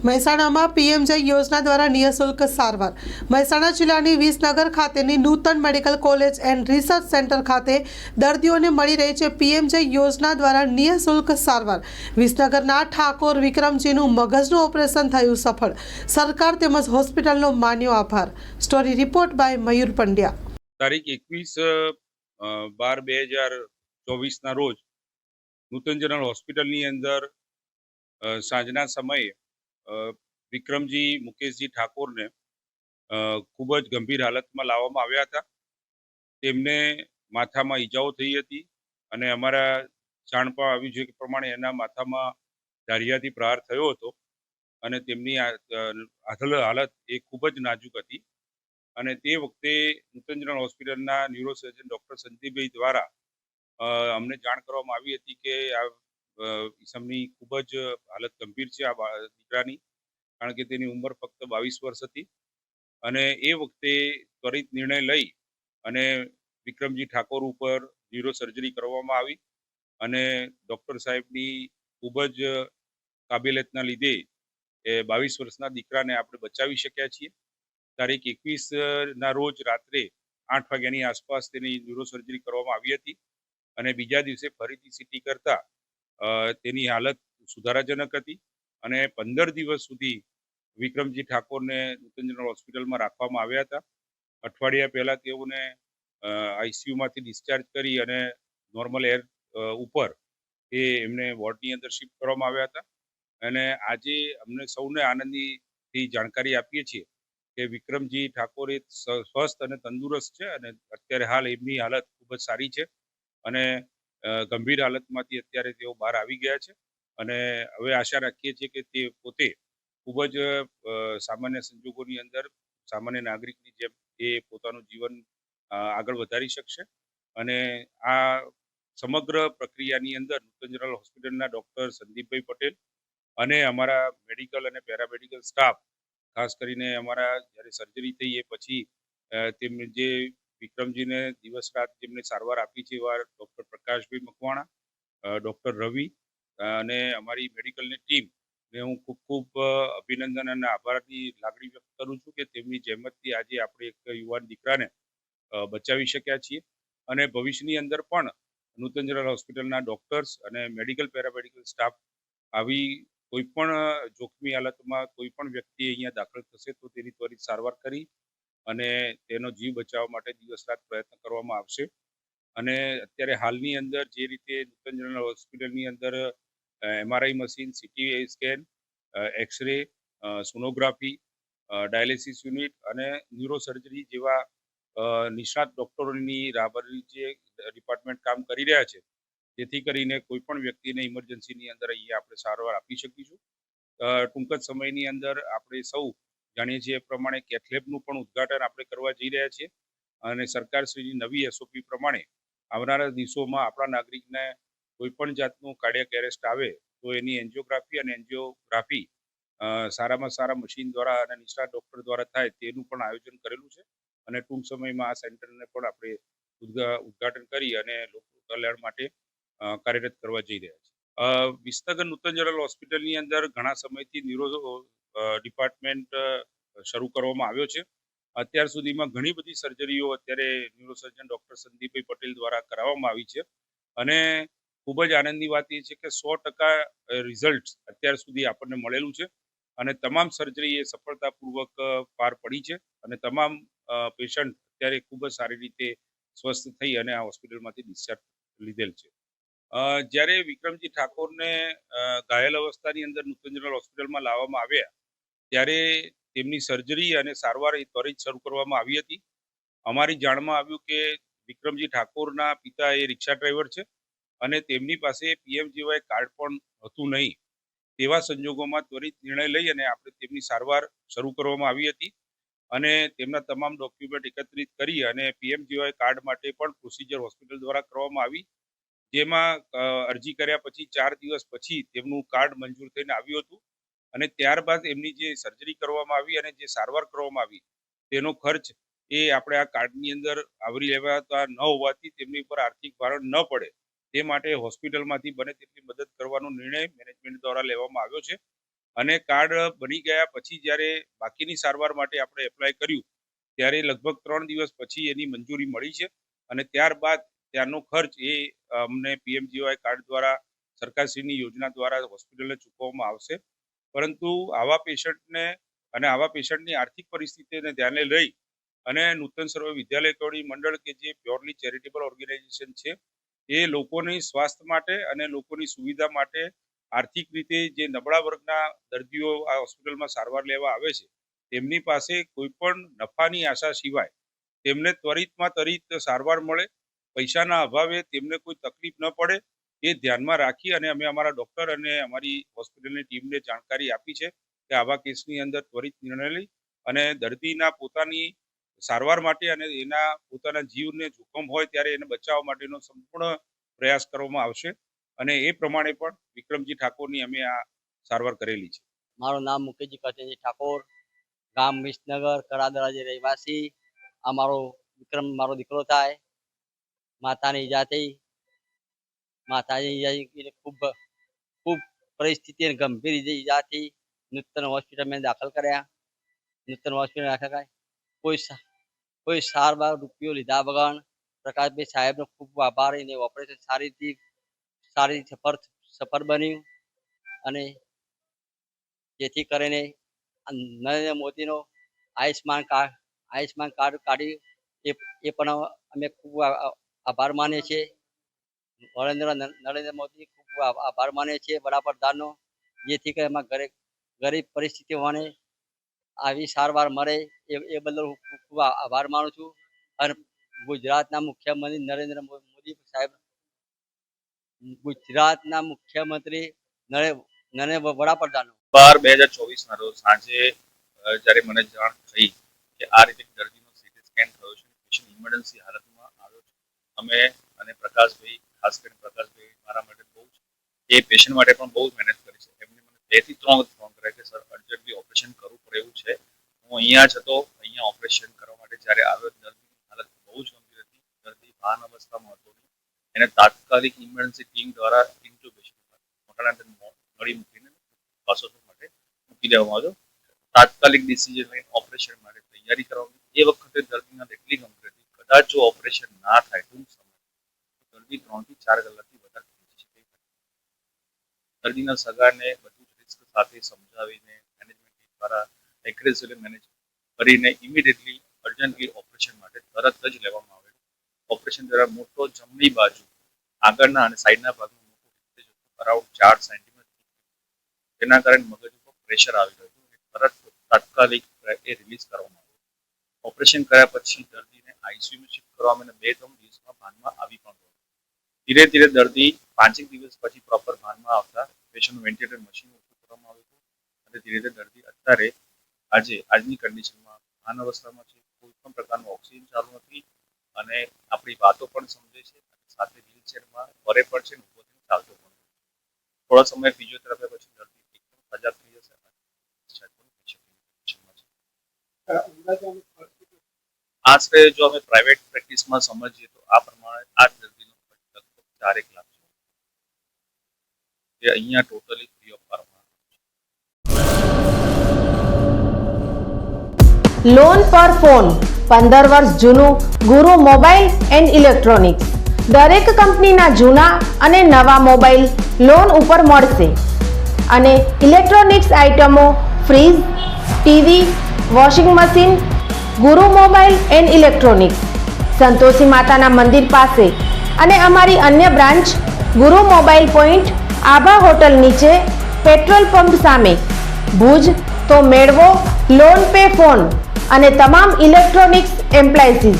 મહેસાણામાં પીએમજય યોજના દ્વારા નિઃશુલ્ક સારવાર. મહેસાણા જિલ્લાની વિસનગર ખાતેની Nutan medical college and research centre ખાતે દર્દીઓને મળી રહી છે પીએમજય યોજના દ્વારા નિઃશુલ્ક સારવાર. વિસનગરના ઠાકોર વિક્રમજીનું મગજનું ઓપરેશન થયું સફળ. સરકાર તેમજ હોસ્પિટલનો માન્યો આભાર. સ્ટોરી રિપોર્ટ બાય મયુર પંડ્યા. તારીખ 21/12/2024 રોજ નૂતન જનરલ હોસ્પિટલની અંદર સાંજના સમયે વિક્રમજી મુકેશજી ઠાકોરને ખૂબ જ ગંભીર હાલતમાં લાવવામાં આવ્યા હતા. તેમને માથામાં ઈજાઓ થઈ હતી અને અમારા જાણવા આવ્યું છે કે પ્રમાણે એના માથામાં ધારિયાથી પ્રહાર થયો હતો અને તેમની હાલત એ ખૂબ જ નાજુક હતી. અને તે વખતે નૂતન જનરલ હોસ્પિટલના ન્યુરોસર્જન ડૉક્ટર સંદીપભાઈ દ્વારા અમને જાણ કરવામાં આવી હતી કે આ ઈસમની ખૂબ જ હાલત ગંભીર છે, આ દીકરાની, કારણ કે તેની ઉંમર ફક્ત 22 વર્ષ હતી. અને એ વખતે ત્વરિત નિર્ણય લઈ અને વિક્રમજી ઠાકોર ઉપર ન્યુરો સર્જરી કરવામાં આવી અને ડૉક્ટર સાહેબની ખૂબ જ કાબેલિયતના લીધે એ 22 વર્ષના દીકરાને આપણે બચાવી શક્યા છીએ. તારીખ 21ના રોજ રાત્રે 8 વાગ્યાની આસપાસ તેની ન્યુરો સર્જરી કરવામાં આવી હતી અને બીજા દિવસે ફરીથી સીટી કરતા તેની હાલત સુધારાજનક હતી અને 15 દિવસ સુધી વિક્રમજી ઠાકોરને નૂતન જનરલ હોસ્પિટલમાં રાખવામાં આવ્યા હતા. અઠવાડિયા પહેલાં તેઓને આઈસીયુમાંથી ડિસ્ચાર્જ કરી અને નોર્મલ એર ઉપર એમને વોર્ડની અંદર શિફ્ટ કરવામાં આવ્યા હતા. અને આજે અમને સૌને આનંદથી જાણકારી આપીએ છીએ કે વિક્રમજી ઠાકોર એ સ્વસ્થ અને તંદુરસ્ત છે અને અત્યારે હાલ એમની હાલત ખૂબ જ સારી છે અને ગંભીર હાલતમાંથી અત્યારે તેઓ બહાર આવી ગયા છે. અને હવે આશા રાખીએ છીએ કે તે પોતે ખૂબ જ સામાન્ય સંજોગોની અંદર સામાન્ય નાગરિકની જેમ એ પોતાનું જીવન આગળ વધારી શકશે. અને આ સમગ્ર પ્રક્રિયાની અંદર નૂતન જનરલ હોસ્પિટલના ડૉક્ટર સંદીપભાઈ પટેલ અને અમારા મેડિકલ અને પેરામેડિકલ સ્ટાફ, ખાસ કરીને અમારા જ્યારે સર્જરી થઈ એ પછી તેમને જે વિક્રમજીને દિવસ રાત જેમને સારવાર આપી છે એવા ડૉક્ટર પ્રકાશભાઈ મકવાણા, ડૉક્ટર રવિ અને અમારી મેડિકલની ટીમને હું ખૂબ ખૂબ અભિનંદન અને આભારની લાગણી વ્યક્ત કરું છું કે તેમની જહેમતથી આજે આપણે એક યુવાન દીકરાને બચાવી શક્યા છીએ. અને ભવિષ્યની અંદર પણ નૂતન જનરલ હોસ્પિટલના ડૉક્ટર્સ અને મેડિકલ પેરામેડિકલ સ્ટાફ આવી કોઈ પણ જોખમી હાલતમાં કોઈ પણ વ્યક્તિ અહીંયા દાખલ થશે તો તેની ત્વરિત સારવાર કરી અને તેનો જીવ બચાવવા માટે દિવસ રાત પ્રયત્ન કરવામાં આવશે. અને અત્યારે હાલની અંદર જે રીતે નૂતન જનરલ હોસ્પિટલની અંદર MRI machine, CT scan, x-ray, sonography, dialysis unit અને ન્યુરો સર્જરી જેવા નિષ્ણાત ડૉક્ટરોની રાહબરી જે ડિપાર્ટમેન્ટ કામ કરી રહ્યા છે, જેથી કરીને કોઈ પણ વ્યક્તિને ઇમરજન્સીની અંદર અહીંયા આપણે સારવાર આપી શકીશું. ટૂંક જ સમયની અંદર આપણે સૌ જાણીએ છીએ એ પ્રમાણે કેથલેબનું પણ ઉદ્ઘાટન આપણે કરવા જઈ રહ્યા છીએ અને સરકારશ્રીની નવી SOP પ્રમાણે આવનારા દિવસોમાં આપણા નાગરિકને કોઈ પણ જાતનું કાર્ડિયાક એરેસ્ટ આવે તો એની એન્જિયોગ્રાફી અને એન્જિયોગ્રાફી સારામાં સારા મશીન દ્વારા અને નિષ્ણાત ડૉક્ટર દ્વારા થાય તેનું પણ આયોજન કરેલું છે. અને ટૂંક સમયમાં આ સેન્ટરને પણ આપણે ઉદ્ઘાટન કરી અને લોકો કલ્યાણ માટે કાર્યરત કરવા જઈ રહ્યા છે. વિસનગર નૂતન જનરલ હોસ્પિટલની અંદર ઘણા સમયથી ન્યુરો ડિપાર્ટમેન્ટ શરૂ કરવામાં આવ્યો છે. અત્યાર સુધીમાં ઘણી બધી સર્જરીઓ અત્યારે ન્યુરોસર્જન ડૉક્ટર સંદીપભાઈ પટેલ દ્વારા કરાવવામાં આવી છે અને ખૂબ જ આનંદની વાત એ છે કે 100% રિઝલ્ટ અત્યાર સુધી આપણને મળેલું છે અને તમામ સર્જરી એ સફળતાપૂર્વક પાર પડી છે અને તમામ પેશન્ટ અત્યારે ખૂબ જ સારી રીતે સ્વસ્થ થઈ અને આ હોસ્પિટલમાંથી ડિસ્ચાર્જ લીધેલ છે. જ્યારે વિક્રમજી ઠાકોરને ઘાયલ અવસ્થાની અંદર નૂતન જનરલ હોસ્પિટલમાં લાવવામાં આવ્યા ત્યારે તેમની સર્જરી અને સારવાર એ ત્વરિત શરૂ કરવામાં આવી હતી. અમારી જાણમાં આવ્યું કે વિક્રમજી ઠાકોરના પિતા એ રિક્ષા ડ્રાઈવર છે અને તેમની પાસે PMJY કાર્ડ પણ હતું નહીં. તેવા સંજોગોમાં ત્વરિત નિર્ણય લઈ અને આપણે તેમની સારવાર શરૂ કરવામાં આવી હતી અને તેમના તમામ ડોક્યુમેન્ટ એકત્રિત કરી અને PMJY કાર્ડ માટે પણ પ્રોસિજર હોસ્પિટલ દ્વારા કરવામાં આવી, જેમાં અરજી કર્યા પછી 4 દિવસ પછી તેમનું કાર્ડ મંજૂર થઈને આવ્યું હતું અને ત્યારબાદ એમની જે સર્જરી કરવામાં આવી અને જે સારવાર કરવામાં આવી તેનો ખર્ચ એ આપણે આ કાર્ડની અંદર આવરી લેવાતા ન હોવાથી તેમની ઉપર આર્થિક ભારણ ન પડે તે માટે હોસ્પિટલમાંથી બને તેટલી મદદ કરવાનો નિર્ણય મેનેજમેન્ટ દ્વારા લેવામાં આવ્યો છે અને કાર્ડ બની ગયા પછી જ્યારે બાકીની સારવાર માટે આપણે એપ્લાય કર્યું ત્યારે લગભગ 3 દિવસ પછી એની મંજૂરી મળી છે અને ત્યારબાદ ત્યારનો ખર્ચ એ અમને પીએમજીવાય કાર્ડ દ્વારા સરકારશ્રીની યોજના દ્વારા હોસ્પિટલને ચૂકવવામાં આવશે. પરંતુ આવા પેશન્ટને અને આવા પેશન્ટની આર્થિક પરિસ્થિતિને ધ્યાને લઈ અને નૂતન સર્વ વિદ્યાલય કેળવણી મંડળ કે જે પ્યોરલી ચેરિટેબલ ઓર્ગેનાઇઝેશન છે એ લોકોની સ્વાસ્થ્ય માટે અને લોકોની સુવિધા માટે આર્થિક રીતે જે નબળા વર્ગના દર્દીઓ આ હોસ્પિટલમાં સારવાર લેવા આવે છે તેમની પાસે કોઈ પણ નફાની આશા સિવાય તેમને ત્વરિતમાં ત્વરિત સારવાર મળે, પૈસાના અભાવે તેમને કોઈ તકલીફ ન પડે એ ધ્યાનમાં રાખી અને અમે અમારા ડૉક્ટર અને અમારી હોસ્પિટલની ટીમને જાણકારી આપી છે કે આવા કેસની અંદર ત્વરિત નિર્ણય લઈ અને દર્દીના પોતાની સારવાર માટે અને એના પોતાના જીવને જોખમ હોય ત્યારે એને બચાવવા માટેનો સંપૂર્ણ પ્રયાસ કરવામાં આવશે અને એ પ્રમાણે પણ વિક્રમજી ઠાકોરની અમે આ સારવાર કરેલી છે. મારું નામ મુકેશજી કચેજી ઠાકોર, ગામ વિસનગર, કરાદરાજી રહેવાસી. આ વિક્રમ મારો દીકરો થાય. માતાની ઈજાથી ખૂબ ખૂબ પરિસ્થિતિ અને ગંભીર ઈજાથી નૂતન હોસ્પિટલ મેં દાખલ કર્યા. નૂતન હોસ્પિટલ દાખલ કર્યા. કોઈ સારવાર રૂપિયો લીધા વગર પ્રકાશભાઈ સાહેબનો ખૂબ આભાર. એને ઓપરેશન સારી સફળ બન્યું અને જેથી કરીને નરેન્દ્ર મોદીનો આયુષ્માન કાર્ડ કાઢ્યું એ પણ અમે ખૂબ આભાર માનીએ છીએ. નરેન્દ્ર મોદી ખૂબ આભાર માનીએ છીએ વડાપ્રધાનનો, જેથી કરીને એમાં ગરીબ પરિસ્થિતિઓને આવી સારવાર મળે એ બદલ હું ખૂબ આભાર માનું છું. અને ગુજરાતના મુખ્યમંત્રી નરેન્દ્ર મોદી સાહેબ, ગુજરાતના મુખ્યમંત્રી વડાપ્રધાન 12/2024 ના રોજ સાંજે જ્યારે મને જાણ થઈ કે આ રીતે દર્દીનો સીટી સ્કેન થયો છે, પેશન્ટ ઇમરજન્સી હાલતમાં આવ્યો છે, અમે અને પ્રકાશભાઈ, ખાસ કરીને પ્રકાશભાઈ મારા માટે બહુ એ પેશન્ટ માટે પણ બહુ મહેનત કરી છે. એમને મને 2 થી 3 વખત ફોન કર્યા કે સર અર્જન્ટલી ઓપરેશન કરવું પડે એવું છે. હું અહીંયા જ હતો. અહીંયા ઓપરેશન કરવા માટે જ્યારે આવ્યો દર્દીની હાલત બહુ જ ગંભીર હતી. દર્દી ભાન અવસ્થામાં હતો નહીં. એને તાત્કાલિક ઇમરજન્સી ટીમ દ્વારા ઇન્ટ્યુબેશન નળી મૂકીને માટે મૂકી દેવામાં આવ્યો. તાત્કાલિક ડિસિઝન લઈને ઓપરેશન માટે તૈયારી કરવામાં. એ વખતે દર્દીના એટલી ગંભીર હતી, કદાચ જો ઓપરેશન ના થાય ટૂંક સમય દર્દી 3 થી 4 કલાકથી વધારે પહોંચી શકે. દર્દીના સગાને બધું જ રિસ્ક સાથે સમજાવીને મેનેજમેન્ટ દ્વારા એગ્રેસિવલી મેનેજ કરીને ઇમિડિયેટલી અર્જન્ટલી ઓપરેશન માટે તરત જ લેવામાં આવે. ઓપરેશન દ્વારા મોટો જમણી બાજુ આગળના અને સાઈડના ભાગમાં મોટો અરાઉન્ડ 4 સેન્ટીમીટર, જેના કારણે મગજ ઉપર પ્રેશર આવી ગયું તરત તાત્કાલિક એ રિલીઝ કરવામાં આવ્યું. ઓપરેશન કર્યા પછી દર્દીને આઈસીયુમાં શિફ્ટ કરવામાં અને 2-3 દિવસમાં ભાનમાં આવી પણ ગયો. ધીરે ધીરે દર્દી 5 દિવસ પછી પ્રોપર ભાનમાં આવતા પેશન્ટનું વેન્ટિલેટર મશીન ઓછું કરવામાં આવ્યું હતું અને ધીરે ધીરે દર્દી અત્યારે આજની કન્ડિશનમાં ભાન અવસ્થામાં છે. કોઈ પણ પ્રકારનું ઓક્સિજન ચાલુ નથી અને આપણી વાતો પણ સમજે છે અને સાથે વ્હીલચેરમાં ફરે પણ છે, ઊભો થઈને ચાલતો પણ. થોડા સમય ફિઝિયોથેરાપી પછી દર્દી એકદમ સજાગ થઈ જશે. આશરે જો અમે પ્રાઇવેટ પ્રેક્ટિસમાં સમજીએ તો આ પ્રમાણે આ દર્દીનો લગભગ 4 લાખ છે, જે અહીંયા ટોટલી ફ્રી ઓફ કરવામાં. લોન પર ફોન 15 વર્ષ જૂનું ગુરુ મોબાઈલ એન્ડ ઇલેક્ટ્રોનિક્સ. દરેક કંપનીના જૂના અને નવા મોબાઈલ લોન ઉપર મળશે અને ઇલેક્ટ્રોનિક્સ આઇટમો ફ્રીજ, ટીવી, વોશિંગ મશીન. ગુરુ મોબાઈલ એન્ડ ઇલેક્ટ્રોનિક્સ, સંતોષી માતાના મંદિર પાસે અને અમારી અન્ય બ્રાન્ચ ગુરુ મોબાઈલ પોઈન્ટ, આભા હોટલ નીચે, પેટ્રોલ પંપ સામે, ભુજ. તો મેળવો લોન પે ફોન અને તમામ ઇલેક્ટ્રોનિક્સ એપ્લાયન્સીસ.